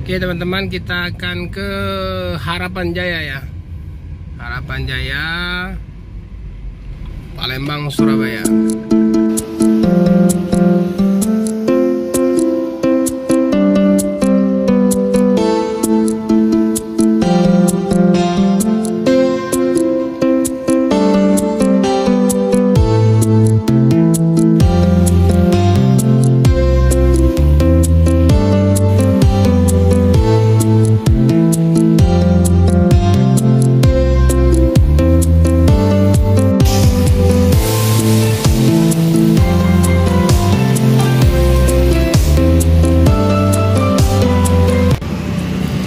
Oke teman-teman, kita akan ke Harapan Jaya ya. Harapan Jaya, Palembang, Surabaya.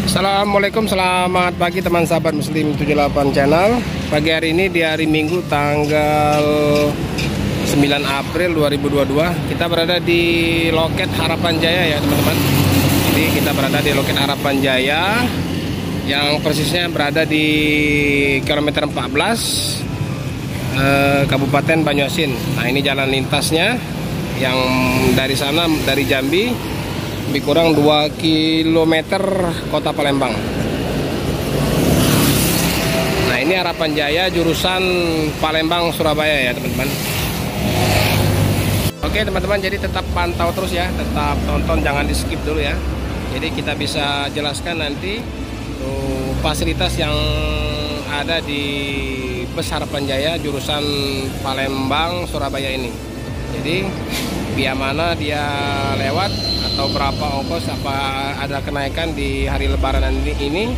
Assalamualaikum, selamat pagi teman sahabat Muslim 78 channel. Pagi hari ini di hari Minggu tanggal 9 April 2022. Kita berada di loket Harapan Jaya ya teman-teman. Jadi kita berada di loket Harapan Jaya yang persisnya berada di kilometer 14 Kabupaten Banyuasin. Nah, ini jalan lintasnya yang dari sana, dari Jambi, lebih kurang 2 km kota Palembang. Nah, ini Harapan Jaya jurusan Palembang Surabaya ya teman-teman. Oke teman-teman, jadi tetap pantau terus ya, tetap tonton, jangan di skip dulu ya. Jadi kita bisa jelaskan nanti fasilitas yang ada di bus Harapan Jaya jurusan Palembang Surabaya ini. Jadi via mana dia lewat, atau berapa ongkos, apa ada kenaikan di hari Lebaran ini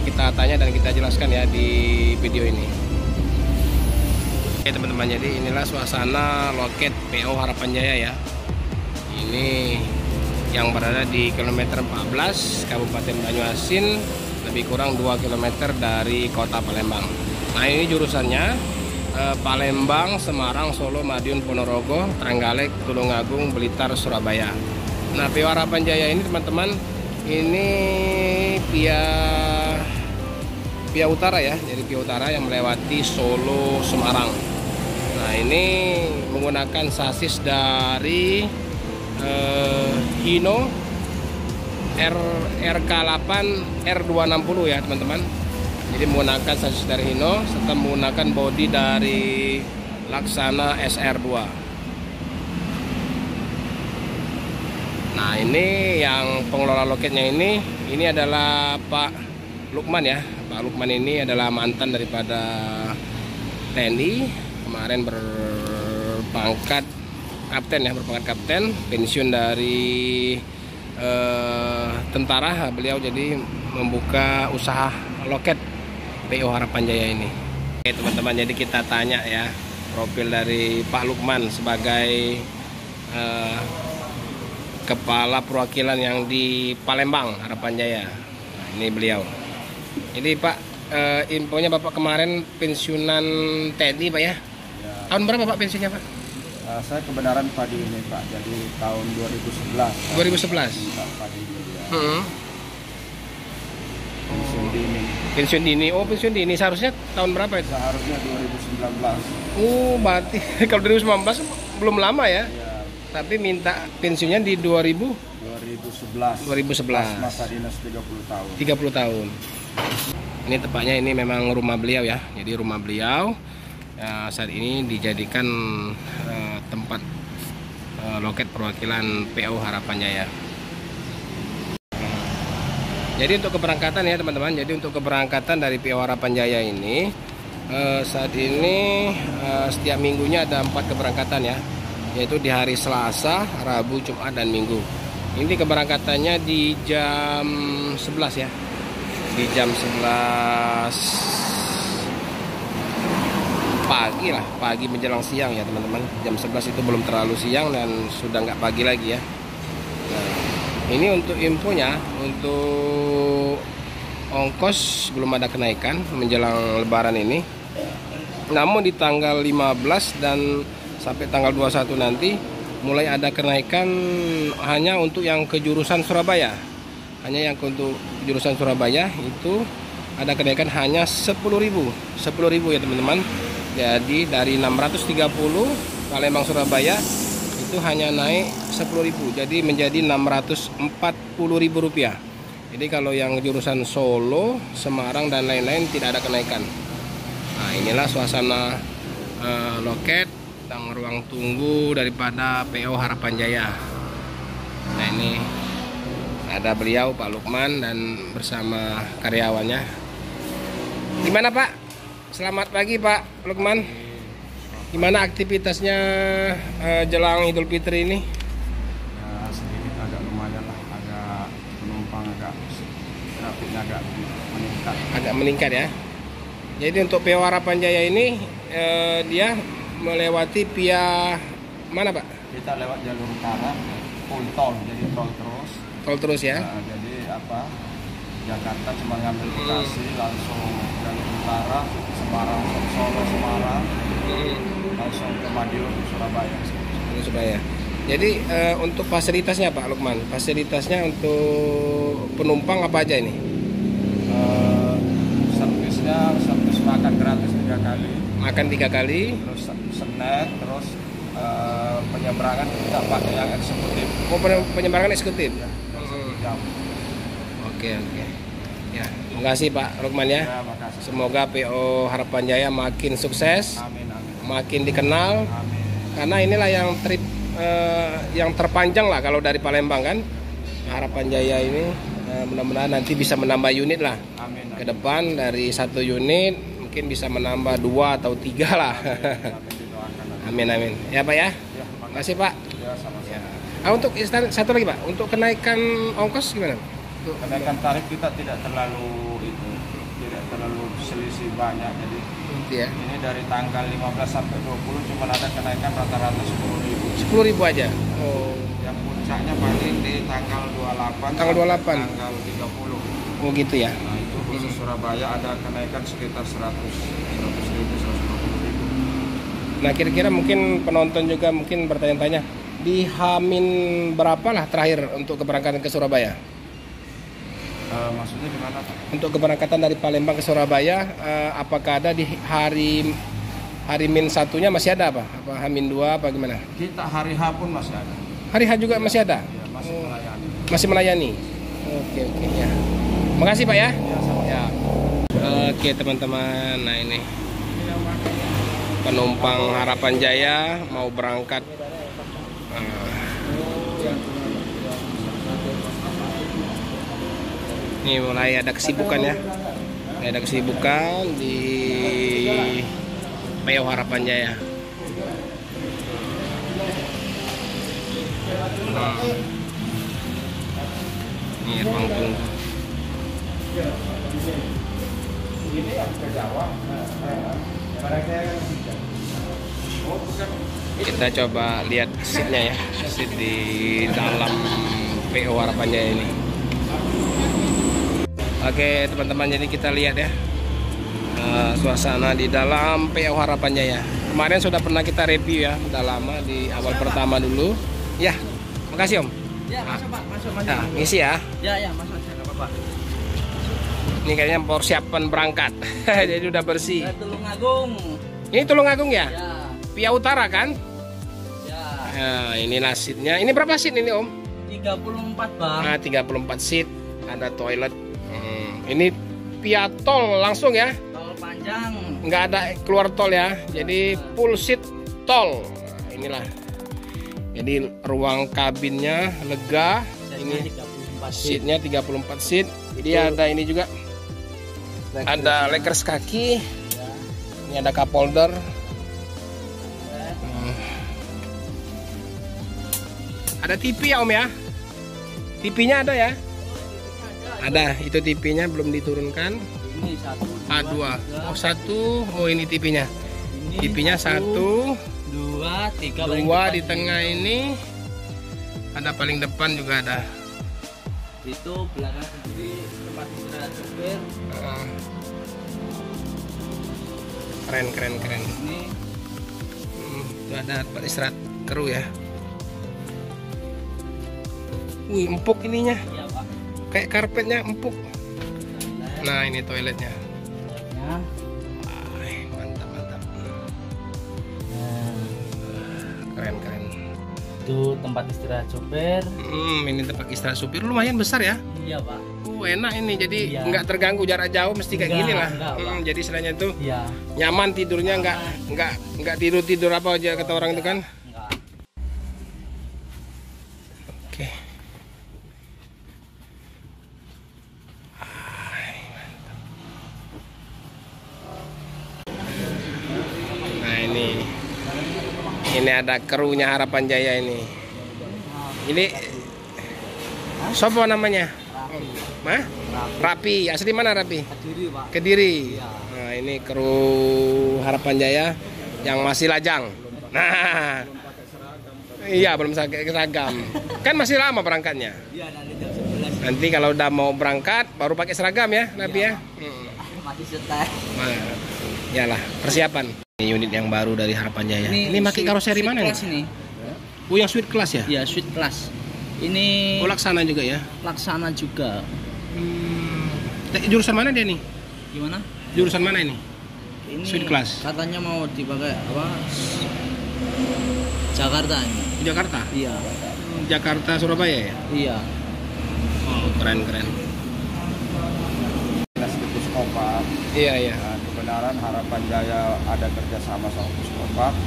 kita tanya dan kita jelaskan ya di video ini. Oke teman-teman, jadi inilah suasana loket PO Harapan Jaya ya. Ini yang berada di kilometer 14 Kabupaten Banyuasin, lebih kurang 2 km dari kota Palembang. Nah, ini jurusannya Palembang, Semarang, Solo, Madiun, Ponorogo, Trenggalek, Tulungagung, Blitar, Surabaya. Nah, PO Harapan Jaya ini teman-teman, ini via utara ya, jadi via utara yang melewati Solo, Semarang. Nah, ini menggunakan sasis dari Hino RK8 R260 ya teman-teman. Jadi menggunakan sasis dari Hino serta menggunakan bodi dari Laksana SR2. Nah, ini yang pengelola loketnya ini adalah Pak Lukman ya. Pak Lukman ini adalah mantan daripada TNI, kemarin berpangkat kapten, pensiun dari tentara. Beliau jadi membuka usaha loket PO Harapan Jaya ini. Oke teman-teman, jadi kita tanya ya profil dari Pak Lukman sebagai kepala perwakilan yang di Palembang Harapan Jaya. Nah, ini beliau. Jadi Pak, infonya Bapak kemarin pensiunan TNI Pak ya? Tahun berapa Pak pensiunnya Pak? Saya kebenaran padi ini Pak, jadi tahun 2011. 2011. Padi ini ya. Pensiun dini. Oh, pensiun dini. Seharusnya tahun berapa itu? Seharusnya 2019. Oh, berarti kalau 2019 belum lama ya? Ya. Tapi minta pensiunnya di 2011. Masa dinas 30 tahun. 30 tahun. Ini tepatnya ini memang rumah beliau ya. Jadi rumah beliau saat ini dijadikan tempat loket perwakilan PO Harapan Jaya. Jadi untuk keberangkatan ya teman-teman, jadi untuk keberangkatan dari PO Harapan Jaya ini saat ini setiap minggunya ada 4 keberangkatan ya, yaitu di hari Selasa, Rabu, Jumat, dan Minggu. Ini keberangkatannya di jam 11 ya, di jam 11 pagi menjelang siang ya teman-teman. Jam 11 itu belum terlalu siang dan sudah nggak pagi lagi ya. Nah, ini untuk infonya, untuk ongkos belum ada kenaikan menjelang Lebaran ini. Namun di tanggal 15 dan sampai tanggal 21 nanti mulai ada kenaikan hanya untuk yang ke jurusan Surabaya. Hanya yang untuk jurusan Surabaya itu ada kenaikan hanya 10.000 ya teman-teman. Jadi dari 630 Palembang Surabaya itu hanya naik 10.000, jadi menjadi Rp640.000. Jadi kalau yang jurusan Solo, Semarang dan lain-lain tidak ada kenaikan. Nah, inilah suasana loket dan ruang tunggu daripada PO Harapan Jaya. Nah, ini ada beliau Pak Lukman dan bersama karyawannya. Gimana Pak? Selamat pagi Pak Lukman. Gimana aktivitasnya jelang Idul Fitri ini? Ya, sedikit agak lumayan lah, agak penumpang trafiknya agak meningkat. Agak meningkat ya. Jadi untuk PO Harapan Jaya ini dia melewati via mana Pak? Kita lewat jalur utara, full tol, jadi tol terus. Tol terus ya? Jadi Jakarta cuma ngambil Bekasi, langsung jalur utara, Semarang, Solo, Semarang, langsung ke Madiun, Surabaya. Jadi untuk fasilitasnya Pak Lukman, fasilitasnya untuk penumpang apa aja ini? Servis makan gratis 3 kali. Makan 3 kali. Terus snack, terus penyeberangan kita pakai yang eksekutif. Oh, penyeberangan eksekutif? Ya, jam. Oke. Ya, terima kasih Pak Lukman ya. Ya, makasih. Semoga PO Harapan Jaya makin sukses, Amin. makin dikenal. Amin. Karena inilah yang trip yang terpanjang lah kalau dari Palembang kan. Harapan Jaya ini mudah-mudahan nanti bisa menambah unit lah. Amin. Ke depan dari 1 unit mungkin bisa menambah 2 atau 3 lah. Amin. Ya Pak ya. Terima kasih Pak. Ya, sama-sama. Ya. Untuk satu lagi Pak, untuk kenaikan ongkos gimana? Kenaikan tarif kita tidak terlalu selisih banyak, jadi Ya. ini dari tanggal 15 sampai 20 cuma ada kenaikan rata-rata 10.000. 10.000 aja. Oh. Yang puncaknya paling di tanggal 28. Tanggal 28. Tanggal 30. Oh gitu ya. Nah, itu khusus Surabaya ada kenaikan sekitar 100.000, 150.000. Nah, kira-kira mungkin penonton juga mungkin bertanya-tanya, di Hamin berapa lah terakhir untuk keberangkatan ke Surabaya? Maksudnya gimana Pak? Untuk keberangkatan dari Palembang ke Surabaya, apakah ada di hari min satunya masih ada apa? Apa Hamin 2 apa gimana? Kita hari H pun masih ada. Hari H juga masih ada? Ya, masih melayani. Masih melayani? Oke ya. Makasih Pak ya. Ya. Oke teman-teman, nah ini penumpang Harapan Jaya mau berangkat. Ini mulai ada kesibukan ya. Ada kesibukan di PO Harapan Jaya. Ini ruang tunggu. Kita coba lihat seatnya ya, seat di dalam PO Harapan Jaya ini. Oke teman-teman, jadi kita lihat ya suasana di dalam PO Harapan Jaya. Kemarin sudah pernah kita review ya, udah lama di awal pertama dulu. Ya, makasih Om. Ya, masuk Pak, masuk. Nah, ngisi ya. Ya, masuk aja, nggak apa-apa. Ini kayaknya persiapan berangkat. Jadi udah bersih. Tulungagung. Ini Tulungagung ya? Ya. Via Utara kan? Ya. Nah, inilah seatnya. Ini berapa seat ini Om? 34 Bang. Nah, 34 seat. Ada toilet. Ini via tol langsung ya? Tol panjang. Nggak ada keluar tol ya? Jadi full seat tol. Nah, inilah. Jadi ruang kabinnya lega. Ini 34 seatnya 34 seat. Jadi ada ini juga. Ada leggers kaki. Ya. Ini ada cup holder. Ada TV ya Om ya? TV-nya ada ya? Ada, itu TV-nya belum diturunkan. Ini 1, A2. Oh, 1. Oh, ini TV-nya. TV-nya 1, 2, 3 2 di tengah ini. Ada paling depan juga ada. Itu belakang sendiri tempat istirahat supir. Keren. Ini Itu ada tempat istirahat kru ya. Wih, empuk ininya. ya Pak. Kayak karpetnya empuk. Nah, ini toiletnya. Ya. Wah, mantap. Nah, Keren. Itu tempat istirahat sopir. Ini tempat istirahat supir lumayan besar ya. Iya Pak. Enak ini, jadi Iya. nggak terganggu jarak jauh, mesti kayak gini lah. Pak. Jadi istilahnya tuh Iya. nyaman tidurnya, nggak tidur apa aja kata orang itu kan. Enggak. Oke. Nah ini ada krunya Harapan Jaya ini. Ini siapa namanya? Mah? Rapi. Asli mana Rapi? Kediri Pak. Kediri. Iya. Nah ini kru Harapan Jaya yang masih lajang. Nah, iya belum pakai seragam. Kan masih lama berangkatnya. Iya nanti jam 11. Nanti kalau udah mau berangkat baru pakai seragam ya, Nabi ya. Masih setai. Nah, iyalah persiapan. Ini unit yang baru dari Harapan Jaya. Ini pakai karoseri mana nih? Ini. Yang suite class ya? Ya suite class. Ini Laksana juga ya? Laksana juga. Jurusan mana dia nih? Gimana? Jurusan mana ini? Ini Suite class. katanya mau dipakai apa? Jakarta ini. Jakarta? Iya. Jakarta Surabaya ya? Iya. Oh, keren. Dinas Puskopak. Iya. Nah, kebenaran Harapan Jaya ada kerjasama sama Puskopak.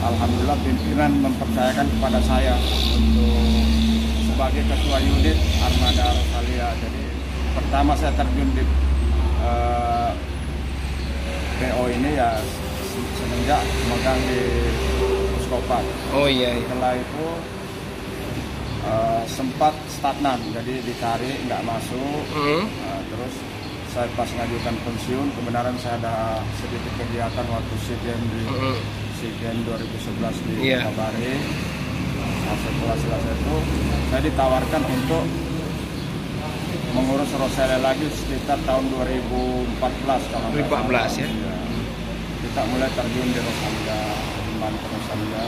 Alhamdulillah pimpinan mempercayakan kepada saya untuk sebagai ketua unit Armada Rosalia. Jadi pertama saya terjun di PO ini ya semenjak megang di Puskopak. Oh iya. Setelah itu sempat stagnan, jadi ditarik nggak masuk. Terus saya pas ngajukan pensiun, kebenaran saya ada sedikit kegiatan waktu SEA Games 2011 di Kabare. Nah, setelah selesai itu saya ditawarkan untuk mengurus Rosalia lagi sekitar tahun 2014 kalau nggak 2014 ya. Kita mulai terjun di Rosalia, di Rosalia,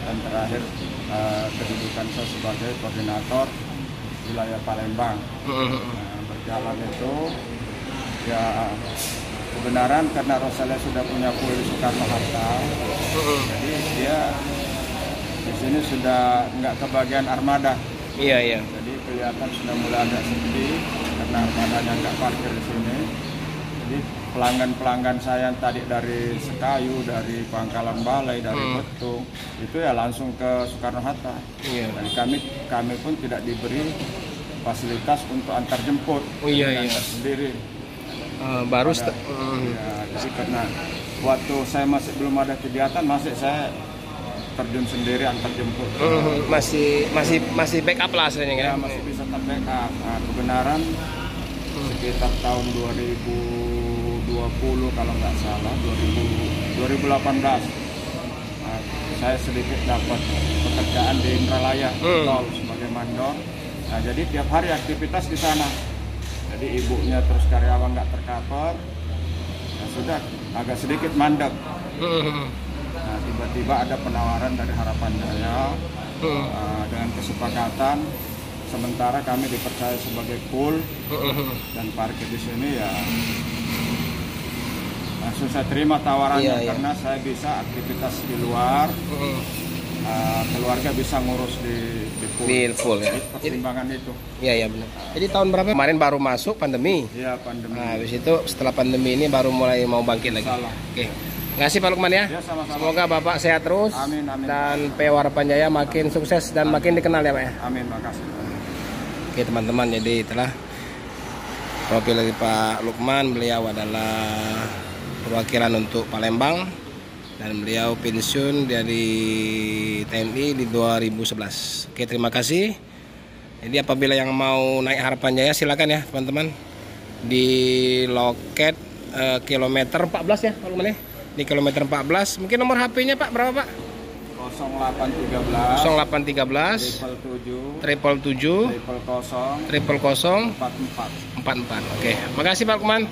dan terakhir kedudukan saya sebagai koordinator wilayah Palembang. Nah, berjalan itu ya kebenaran karena Rosalia sudah punya kuil Soekarno-Hatta, jadi dia di sini sudah nggak kebagian armada. Iya. Jadi kelihatan sudah mulai agak sepi karena armadanya nggak parkir di sini. Jadi pelanggan saya yang tadi dari Sekayu, dari Pangkalan Balai, dari Betung, itu ya langsung ke Soekarno-Hatta. Iya. Dan kami pun tidak diberi fasilitas untuk antar jemput. Oh iya. Antar sendiri. Baru Ya, jadi karena waktu saya masih belum ada kegiatan, saya terjun sendiri antar jemput. masih backup lah sebenarnya Ya, kan. masih bisa terbackup. Nah, kebenaran sekitar tahun 2020 kalau nggak salah, 2018. Nah, saya sedikit dapat pekerjaan di Indralaya Tol sebagai mandor. Nah, jadi tiap hari aktivitas di sana. Jadi ibunya terus karyawan nggak tercover, ya sudah agak sedikit mandek. Nah, tiba-tiba ada penawaran dari Harapan Jaya dengan kesepakatan sementara kami dipercaya sebagai pool dan parkir di sini ya langsung saya terima tawarannya. Iya. Karena saya bisa aktivitas di luar, keluarga bisa ngurus di pool. Di pool ya. Jadi pertimbangan itu. Iya benar. Jadi tahun berapa? Kemarin baru masuk pandemi. Iya, pandemi. Nah, habis itu setelah pandemi ini baru mulai mau bangkit lagi. Salah. Oke. Terima kasih Pak Lukman ya. Ya, sama-sama. Semoga Bapak sehat terus. Amin. Dan PO Harapan Jaya makin sukses dan makin dikenal ya Pak ya. Amin, makasih. Oke teman-teman, jadi itulah profil dari Pak Lukman. Beliau adalah perwakilan untuk Palembang dan beliau pensiun dari TNI di 2011. Oke, terima kasih. Jadi apabila yang mau naik Harapan Jaya silakan ya teman-teman, di loket kilometer 14 ya Pak Lukman ya. Di kilometer 14. Mungkin nomor HP-nya Pak berapa Pak? 0813 0813 777 777 000 000 44. Oke, makasih Pak Lukman.